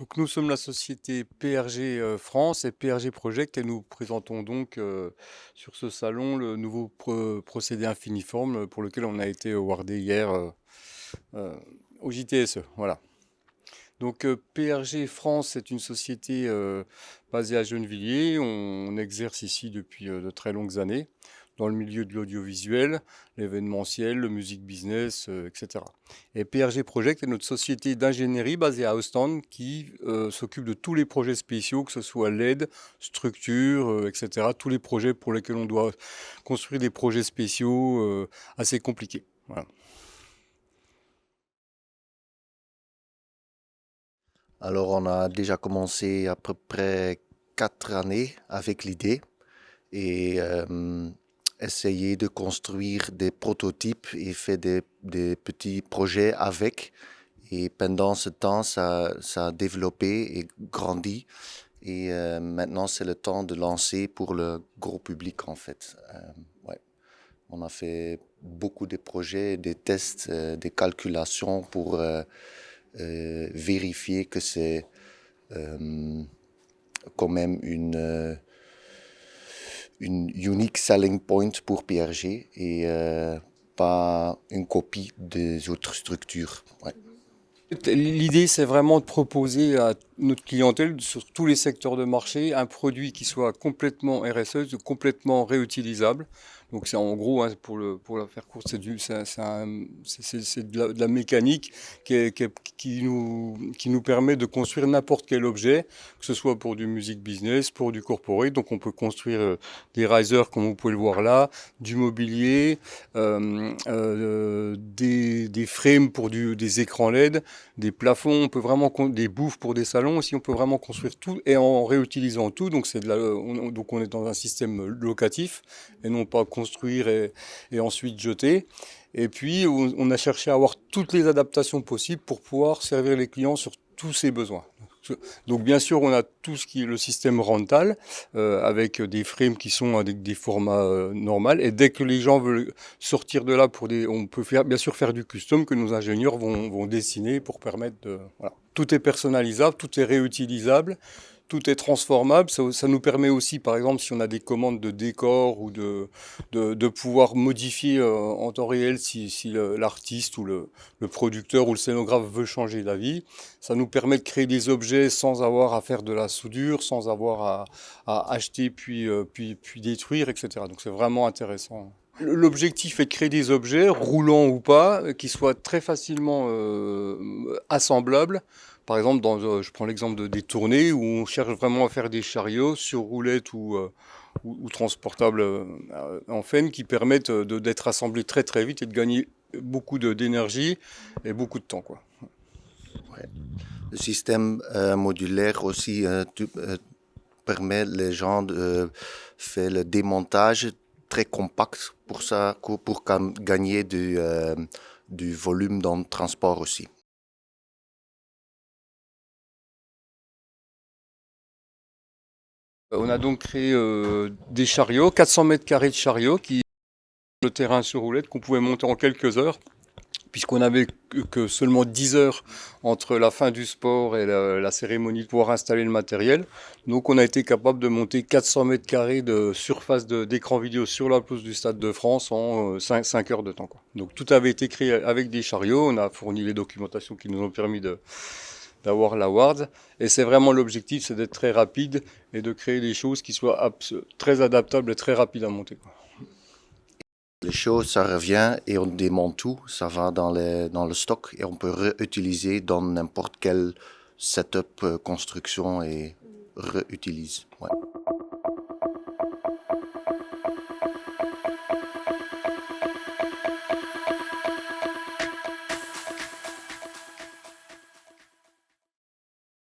Donc nous sommes la société PRG France et PRG Project et nous présentons donc sur ce salon le nouveau procédé infiniforme pour lequel on a été awardé hier euh, au JTSE. Voilà. Donc PRG France est une société basée à Gennevilliers. On exerce ici depuis de très longues années dans le milieu de l'audiovisuel, l'événementiel, le music business, etc. Et PRG Project est notre société d'ingénierie basée à Ostende qui s'occupe de tous les projets spéciaux, que ce soit LED, structure, etc. Tous les projets pour lesquels on doit construire des projets spéciaux assez compliqués. Voilà. Alors, on a déjà commencé à peu près 4 années avec l'idée et essayer de construire des prototypes et faire des petits projets avec. Et pendant ce temps, ça a développé et grandi. Et maintenant, c'est le temps de lancer pour le gros public, en fait. Ouais. On a fait beaucoup de projets, des tests, des calculations pour vérifier que c'est euh, quand même une unique selling point pour PRG et pas une copie des autres structures. Ouais. L'idée, c'est vraiment de proposer à notre clientèle, sur tous les secteurs de marché, un produit qui soit complètement RSE, complètement réutilisable. Donc c'est en gros, hein, pour la faire courte, c'est de la mécanique qui nous permet de construire n'importe quel objet, que ce soit pour du music business, pour du corporate. Donc on peut construire des risers, comme vous pouvez le voir là, du mobilier, des frames pour des écrans LED, des plafonds, on peut vraiment des bouffes pour des salons aussi, on peut vraiment construire tout et en réutilisant tout. Donc donc on est dans un système locatif et non pas construire et ensuite jeter. Et puis on a cherché à avoir toutes les adaptations possibles pour pouvoir servir les clients sur tous ces besoins. Donc bien sûr, on a tout ce qui est le système rental avec des frames qui sont avec des formats normaux. Et dès que les gens veulent sortir de là on peut bien sûr faire du custom que nos ingénieurs vont dessiner pour permettre de. Voilà. Tout est personnalisable, tout est réutilisable. Tout est transformable. Ça nous permet aussi, par exemple, si on a des commandes de décor ou de pouvoir modifier en temps réel si l'artiste ou le producteur ou le scénographe veut changer d'avis. Ça nous permet de créer des objets sans avoir à faire de la soudure, sans avoir à acheter puis détruire, etc. Donc c'est vraiment intéressant. L'objectif est de créer des objets, roulants ou pas, qui soient très facilement assemblables. Par exemple, je prends l'exemple des tournées où on cherche vraiment à faire des chariots sur roulette ou transportables en FEM qui permettent d'être assemblés très très vite et de gagner beaucoup d'énergie et beaucoup de temps, quoi. Ouais. Le système modulaire aussi permet les gens de faire le démontage très compact pour ça, pour gagner du volume dans le transport aussi. On a donc créé des chariots, 400 mètres carrés de chariots le terrain sur roulette qu'on pouvait monter en quelques heures, puisqu'on n'avait que seulement 10 heures entre la fin du sport et la cérémonie pour pouvoir installer le matériel. Donc on a été capable de monter 400 mètres carrés de surface d'écran vidéo sur la pelouse du Stade de France en 5 heures de temps, quoi. Donc tout avait été créé avec des chariots, on a fourni les documentations qui nous ont permis d'avoir l'award. Et c'est vraiment l'objectif, c'est d'être très rapide et de créer des choses qui soient très adaptables et très rapides à monter, quoi. Les choses, ça revient et on démonte tout, ça va dans le stock et on peut réutiliser dans n'importe quel setup, construction et réutilise. Ouais.